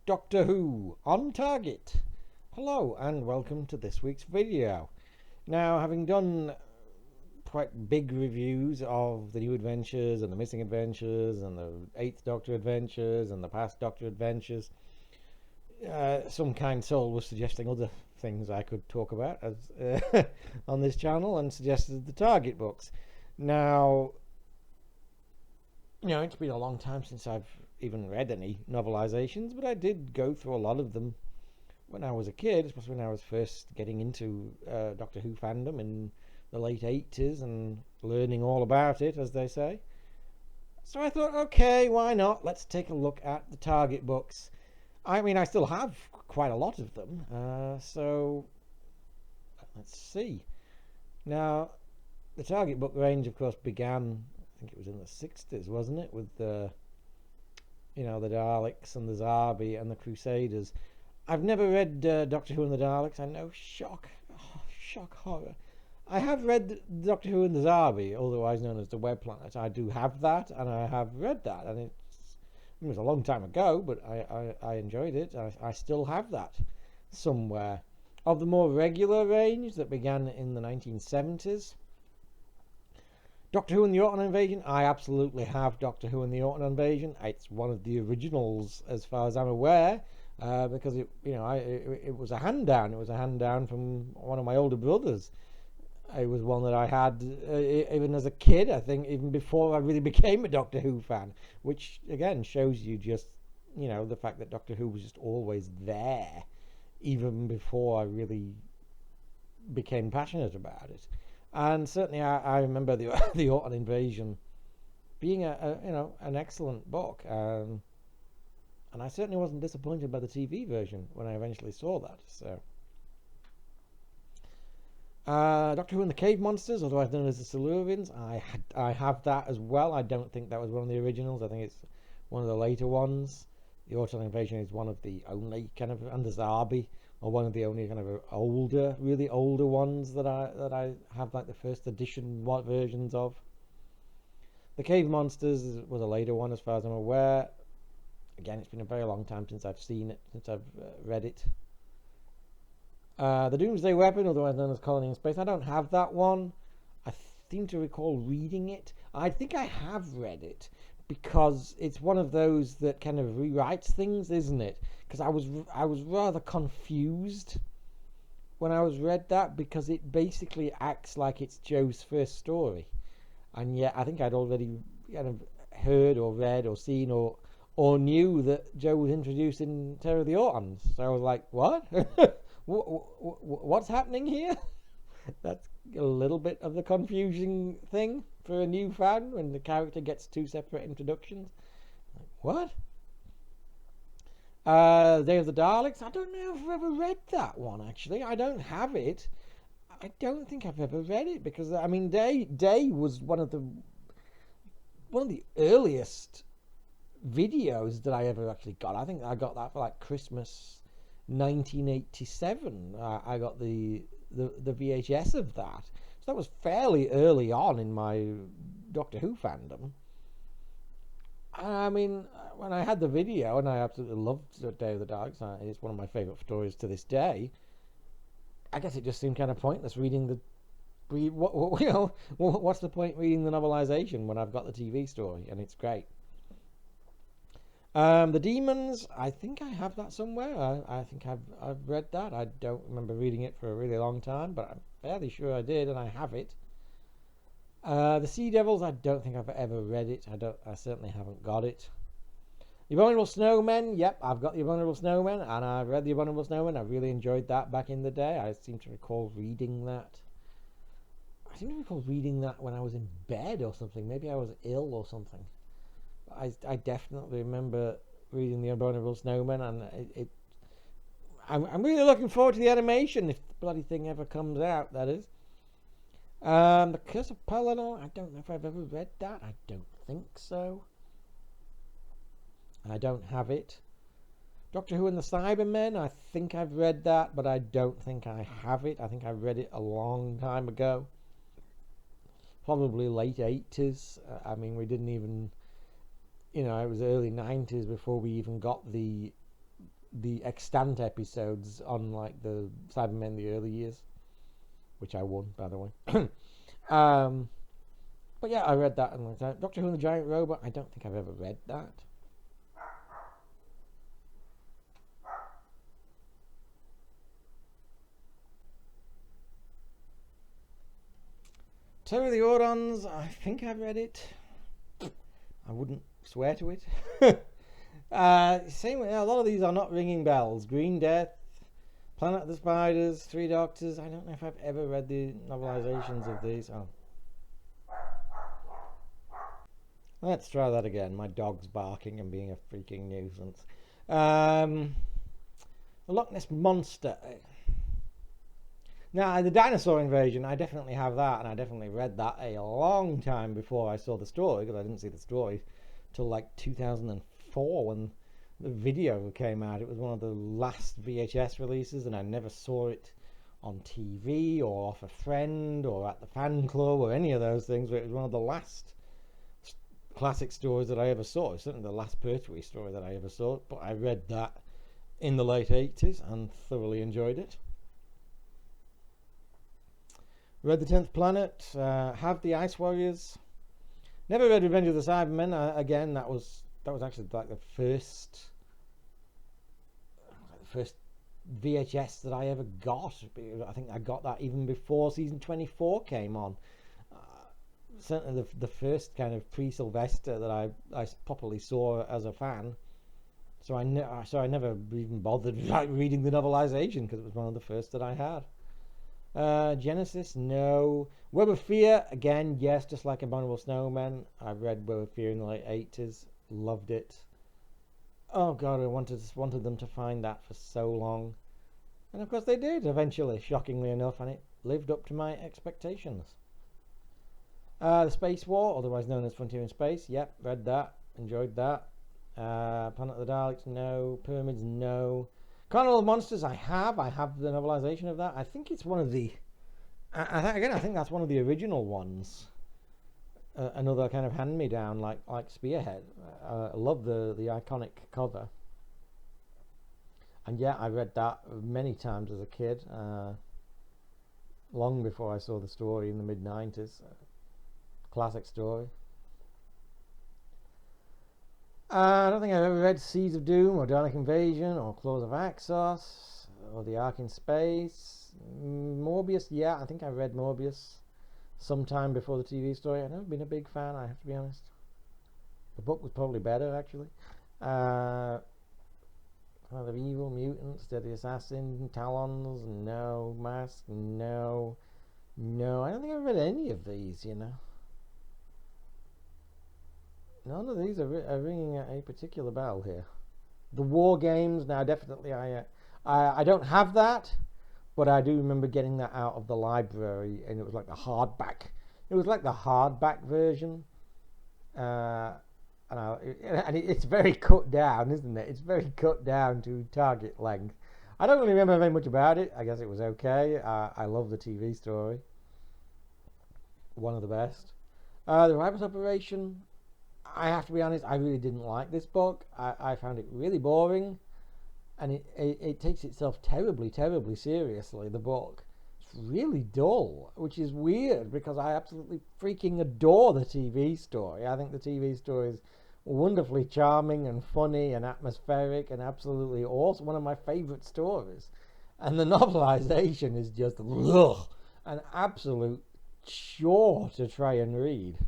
Doctor Who on target. Hello and welcome to this week's video. Now, having done quite big reviews of the New Adventures and the Missing Adventures and the 8th Doctor Adventures and the Past Doctor Adventures, some kind soul was suggesting other things I could talk about as on this channel and suggested the Target books. Now, it's been a long time since I've even read any novelizations, but I did go through a lot of them when I was a kid, especially when I was first getting into Doctor Who fandom in the late 80s and learning all about it, as they say. So I thought, okay, why not? Let's take a look at the Target books. I mean, I still have quite a lot of them, so let's see. Now, the Target book range, of course, began, I think it was in the 60s, wasn't it, with the Daleks and the Zarbi and the Crusaders. I've never read Doctor Who and the Daleks. I know, shock horror. I have read Doctor Who and the Zarbi, otherwise known as the Web Planet. I do have that, and I have read that, and it was a long time ago, but I enjoyed it. I still have that somewhere. Of the more regular range that began in the 1970s, Doctor Who and the Autumn Invasion, I absolutely have Doctor Who and the Autumn Invasion. It's one of the originals as far as I'm aware, because it was a hand down. It was a hand down from one of my older brothers. It was one that I had even as a kid, I think, even before I really became a Doctor Who fan, which again shows you just, the fact that Doctor Who was just always there, even before I really became passionate about it. And certainly I remember the Autumn Invasion being an excellent book, and I certainly wasn't disappointed by the TV version when I eventually saw that. So, Doctor Who and the Cave Monsters, otherwise known as the Silurians, I have that as well. I don't think that was one of the originals. I think it's one of the later ones. The Autumn Invasion is one of the only kind of, and the Zarbi are one of the only kind of really older ones that I have, like the first edition versions of. The Cave Monsters was a later one as far as I'm aware. Again, it's been a very long time since I've seen it, since I've read it. The Doomsday Weapon, otherwise known as Colony in Space, I don't have that one. I seem to recall reading it. I think I have read it, because it's one of those that kind of rewrites things, isn't it? Because I was rather confused when I read that, because it basically acts like it's Joe's first story, and yet I think I'd already kind of heard or read or seen or knew that Joe was introduced in Terror of the Autons. So I was like, what? What's happening here? That's a little bit of the confusing thing for a new fan when the character gets two separate introductions. Like, what? Day of the Daleks, I don't know if I've ever read that one, actually. I don't have it. I don't think I've ever read it, because I mean, Day was one of the earliest videos that I ever actually got. I think I got that for like Christmas 1987. I got the VHS of that. So that was fairly early on in my Doctor Who fandom. I mean, when I had the video, and I absolutely loved Day of the Daleks, it's one of my favourite stories to this day. I guess it just seemed kind of pointless reading what's the point reading the novelization when I've got the TV story, and it's great. The Demons, I think I have that somewhere. I think I've read that. I don't remember reading it for a really long time, but I'm fairly sure I did, and I have it. The Sea Devils, I don't think I've ever read it. I certainly haven't got it. The Abominable Snowmen, yep, I've got the Abominable Snowmen, and I've read the Abominable Snowmen. I really enjoyed that back in the day. I seem to recall reading that. I seem to recall reading that when I was in bed or something. Maybe I was ill or something. I definitely remember reading the Abominable Snowmen, and I'm really looking forward to the animation, if the bloody thing ever comes out, that is. The Curse of Pelennor, I don't know if I've ever read that. I don't think so. I don't have it. Doctor Who and the Cybermen, I think I've read that, but I don't think I have it. I think I read it a long time ago. Probably late 80s. I mean, we didn't even... it was early 90s before we even got the the extant episodes on like the Cybermen the early years, which I won, by the way. But yeah, I read that and like Doctor Who and the Giant Robot. I don't think I've ever read that. Terror of the Ordons. I think I've read it. I wouldn't swear to it. Same way, a lot of these are not ringing bells. Green Death, Planet of the Spiders, Three Doctors. I don't know if I've ever read the novelizations of these. Oh. Let's try that again. My dog's barking and being a freaking nuisance. The Loch Ness Monster. Now, the dinosaur invasion, I definitely have that, and I definitely read that a long time before I saw the story, because I didn't see the story till like 2004 when the video came out. It was one of the last VHS releases, and I never saw it on TV or off a friend or at the fan club or any of those things, but it was one of the last classic stories that I ever saw. It's certainly the last Pertwee story that I ever saw, but I read that in the late 80s and thoroughly enjoyed it. Read The 10th Planet, have The Ice Warriors. Never read Revenge of the Cybermen. Again, that was actually like the first VHS that I ever got. I think I got that even before season 24 came on. Certainly the first kind of pre-Sylvester that I properly saw as a fan. So I never even bothered reading the novelization because it was one of the first that I had. Genesis, no. Web of Fear, again, yes, just like Abominable Snowmen. I read Web of Fear in the late 80s, loved it. Oh god, I wanted them to find that for so long. And of course they did, eventually, shockingly enough, and it lived up to my expectations. The Space War, otherwise known as Frontier in Space, yep, read that, enjoyed that. Planet of the Daleks, no. Pyramids, no. Carnival of Monsters, I have the novelization of that. I think it's one of the, I think that's one of the original ones. Another kind of hand-me-down like Spearhead. I love the iconic cover. And yeah, I read that many times as a kid, long before I saw the story in the mid-90s. Classic story. I don't think I've ever read Seeds of Doom or Dalek Invasion or Claws of Axos or The Ark in Space. Morbius, yeah, I think I read Morbius sometime before the TV story. I've never been a big fan, I have to be honest. The book was probably better, actually. Kind of Evil, Mutants, Deadly Assassin, Talons, no. Mask, no. No, I don't think I've read any of these, you know. None of these are ringing a particular bell here. The War Games, now definitely I don't have that, but I do remember getting that out of the library, and it was like the hardback. It was like the hardback version, and it's very cut down, isn't it? It's very cut down to target length. I don't really remember very much about it. I guess it was okay. I love the TV story. One of the best. The Rivals Operation. I have to be honest, I really didn't like this book. I found it really boring, and it takes itself terribly, terribly seriously, the book. It's really dull, which is weird because I absolutely freaking adore the TV story. I think the TV story is wonderfully charming and funny and atmospheric and absolutely awesome. One of my favourite stories. And the novelization is just an absolute chore to try and read.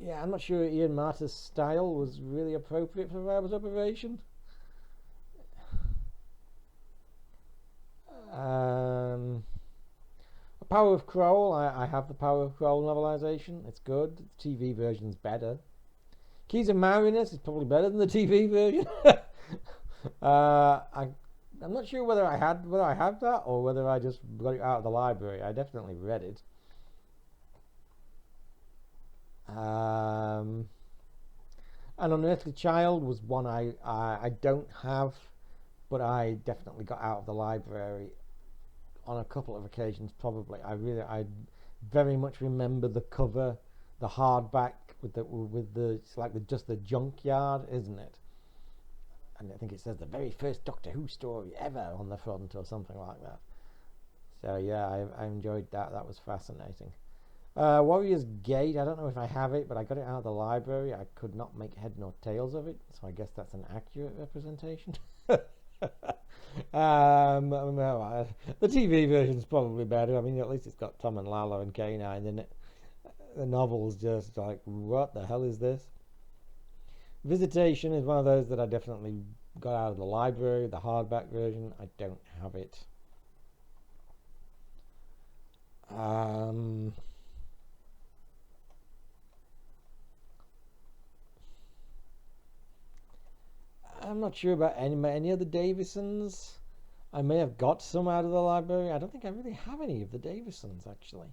Yeah, I'm not sure Ian Marter's style was really appropriate for Rivals Operation. Power of Kroll, I have the Power of Kroll novelization. It's good. The TV version's better. Keys of Marinus is probably better than the TV version. I'm not sure whether I have that or whether I just got it out of the library. I definitely read it. An Unearthly Child was one I don't have, but I definitely got out of the library on a couple of occasions. Probably I very much remember the cover, the hardback with the it's like just the junkyard, isn't it? and I think it says the very first Doctor Who story ever on the front or something like that. So yeah, I enjoyed that. That was fascinating. Warrior's Gate, I don't know if I have it, but I got it out of the library. I could not make head nor tails of it, so I guess that's an accurate representation. No, the TV version's probably better. I mean, at least it's got Tom and Lala and K9 in it. The novel's just like, what the hell is this? Visitation is one of those that I definitely got out of the library. The hardback version, I don't have it. I'm not sure about any of the Davisons. I may have got some out of the library. I don't think I really have any of the Davisons, actually.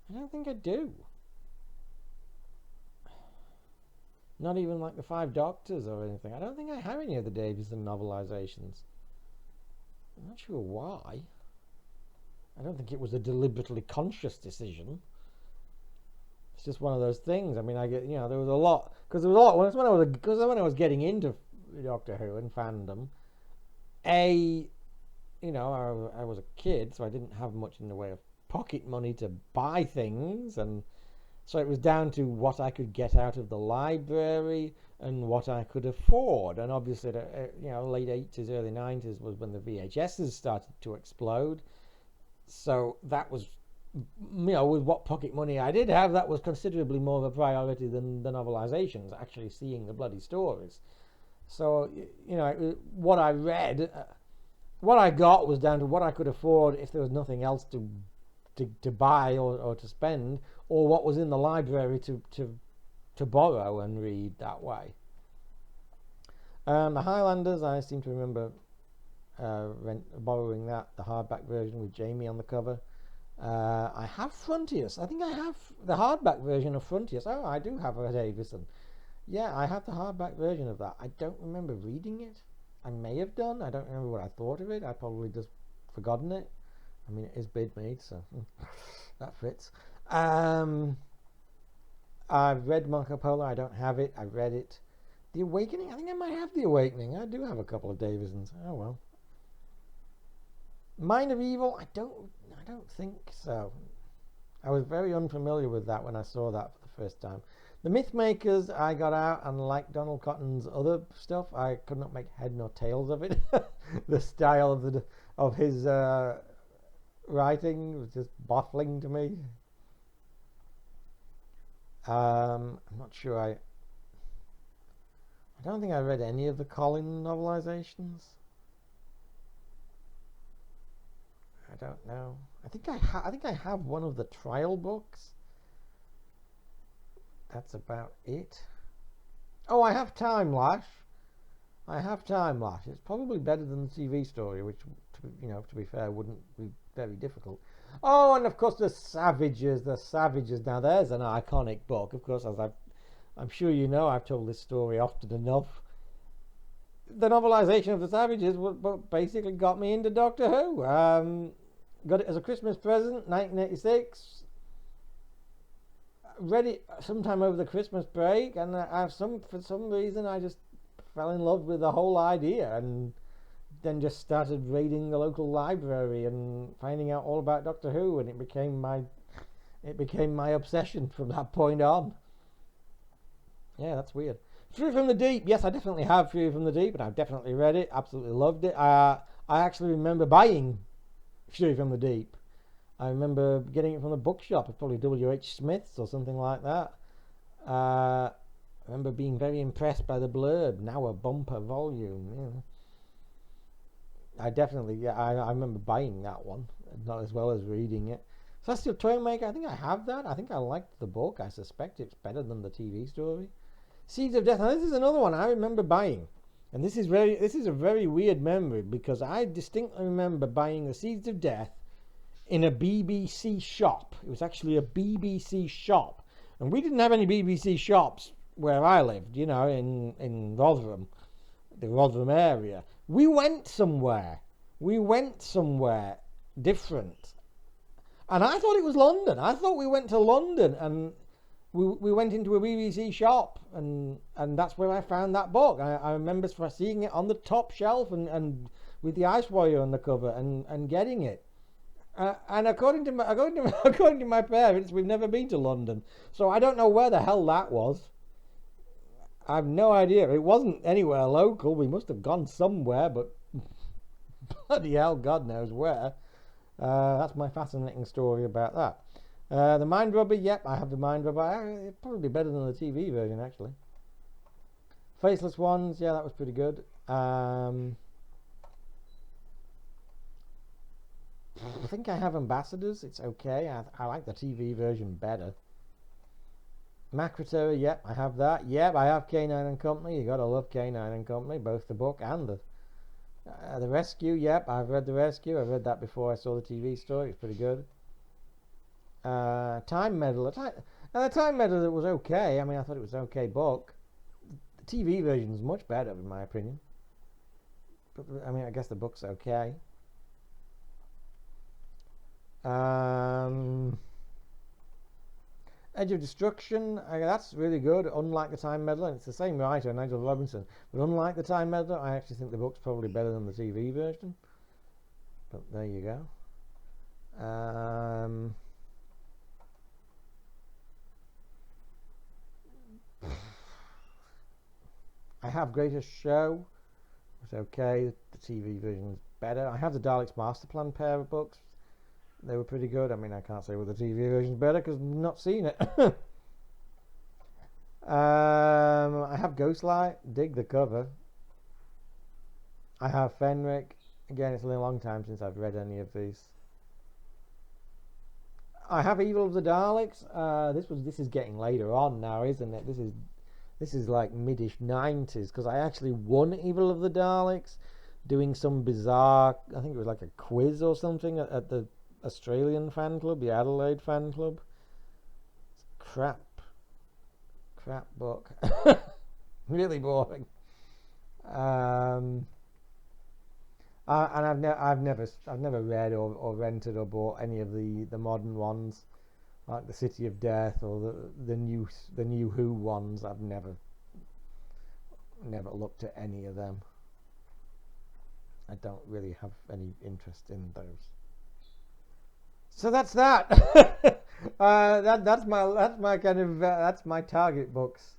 I don't think I do. Not even like the Five Doctors or anything. I don't think I have any of the Davison novelizations. I'm not sure why. I don't think it was a deliberately conscious decision. It's just one of those things. I mean, I get, there was a lot, because there was a lot when I was getting into Doctor Who and fandom. I was a kid, so I didn't have much in the way of pocket money to buy things, and so it was down to what I could get out of the library and what I could afford. And obviously, late 80s, early 90s was when the VHSs started to explode. So that was, with what pocket money I did have, that was considerably more of a priority than the novelizations, actually seeing the bloody stories. So, what I read, what I got was down to what I could afford if there was nothing else to buy or to spend, or what was in the library to borrow and read that way. The Highlanders, I seem to remember borrowing that, the hardback version with Jamie on the cover. I have Frontiers. I think I have the hardback version of Frontiers. Oh, I do have a Davison. Yeah, I have the hardback version of that. I don't remember reading it. I may have done. I don't remember what I thought of it. I probably just forgotten it. I mean, it is Bid Made, so that fits. I've read Marco Polo. I don't have it. I read it. The Awakening. I think I might have The Awakening. I do have a couple of Davisons. Oh well. Mind of Evil. I don't think so. I was very unfamiliar with that when I saw that for the first time. The Mythmakers I got out, and like Donald Cotton's other stuff, I could not make head nor tails of it. The style of his writing was just baffling to me. I'm not sure. I don't think I read any of the Colin novelizations. I don't know. I think I have one of the trial books. That's about it. Oh, I have Time Lash. It's probably better than the TV story, which, to be fair, wouldn't be very difficult. Oh, and of course the Savages. Now, there's an iconic book. Of course, I'm sure you know, I've told this story often enough. The novelization of the Savages basically got me into Doctor Who. Got it as a Christmas present, 1986. Read it sometime over the Christmas break, and for some reason I just fell in love with the whole idea, and then just started reading the local library and finding out all about Doctor Who, and it became my obsession from that point on. Yeah, that's weird. Fury from the Deep. Yes, I definitely have Fury from the Deep, and I've definitely read it. Absolutely loved it. I actually remember buying Fury from the Deep. I remember getting it from the bookshop. It's probably W.H. Smith's or something like that. I remember being very impressed by the blurb. Now a bumper volume. Yeah. I remember buying that one, not as well as reading it. Celestial Toymaker, I think I have that. I think I liked the book. I suspect it's better than the TV story. Seeds of Death. Now this is another one I remember buying. And this is a very weird memory, because I distinctly remember buying the Seeds of Death in a BBC shop. It was actually a BBC shop, and we didn't have any BBC shops where I lived, in Rotherham, the Rotherham area. We went somewhere different, and I thought it was London. I thought we went to London, and we went into a BBC shop, and that's where I found that book. I remember seeing it on the top shelf and with the Ice Warrior on the cover and getting it. And according to my parents, we've never been to London, so I don't know where the hell that was. I've no idea. It wasn't anywhere local. We must have gone somewhere, but bloody hell, God knows where. That's my fascinating story about that. The Mind Rubber, yep, I have the Mind Rubber. It's probably better than the TV version, actually. Faceless Ones, yeah, that was pretty good. I think I have Ambassadors. It's okay. I like the TV version better. Macroterror, yep, I have that. Yep, I have K9 and Company. You gotta love K9 and Company, both the book and the Rescue. Yep, I've read The Rescue. I've read that before I saw the TV story. It's pretty good. Time Meddler. The Time Meddler, it was okay. I mean, I thought it was an okay book. The TV version is much better, in my opinion. But I mean, I guess the book's okay. Edge of Destruction, that's really good. Unlike the Time Meddler, and it's the same writer, Nigel Robinson. But unlike the Time Meddler, I actually think the book's probably better than the TV version. But there you go. I have Greatest Show. It's okay. The TV version is better. I have the Daleks Master Plan pair of books. They were pretty good. I mean, I can't say whether the TV version is better because I've not seen it. I have Ghostlight. Dig the cover. I have Fenric. Again, it's a long time since I've read any of these. I have Evil of the Daleks. This is getting later on now, isn't it? This is like mid-ish 90s, because I actually won Evil of the Daleks doing some bizarre, I think it was like a quiz or something at the Australian fan club, the Adelaide fan club. Crap book. Really boring. And I've never read or rented or bought any of the modern ones, like the City of Death or the new Who ones. I've never looked at any of them. I don't really have any interest in those. So that's that. That's my Target Books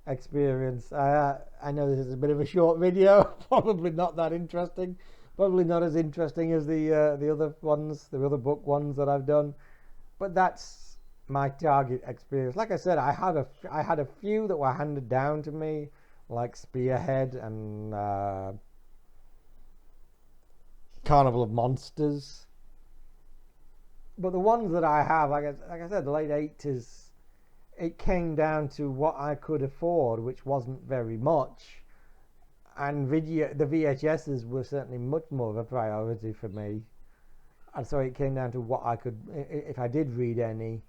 experience. I know this is a bit of a short video, probably not that interesting, probably not as interesting as the other ones, the other book ones that I've done, but that's my Target experience. Like I said, I had a few that were handed down to me, like Spearhead and Carnival of Monsters. But the ones that I have, like I said, the late 80s, it came down to what I could afford, which wasn't very much. And the VHSs were certainly much more of a priority for me. And so it came down to what I could, if I did read any,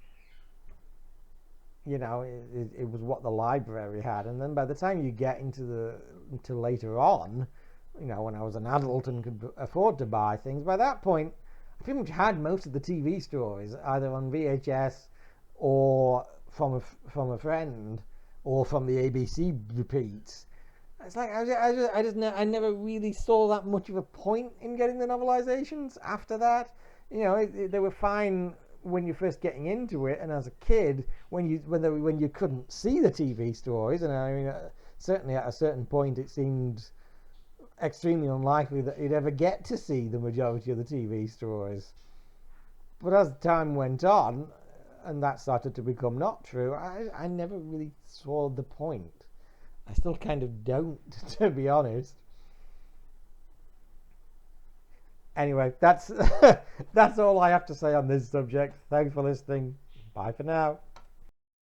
you know, it was what the library had. And then by the time you get into later on, you know, when I was an adult and could afford to buy things, by that point, I pretty much had most of the TV stories either on VHS or from a friend or from the ABC repeats. It's like I never really saw that much of a point in getting the novelizations after that. You know, they were fine when you're first getting into it, and as a kid, when you couldn't see the TV stories, and I mean, certainly at a certain point, it seemed extremely unlikely that you'd ever get to see the majority of the TV stories. But as time went on, and that started to become not true, I never really saw the point. I still kind of don't, to be honest. Anyway, that's all I have to say on this subject. Thanks for listening. Bye for now.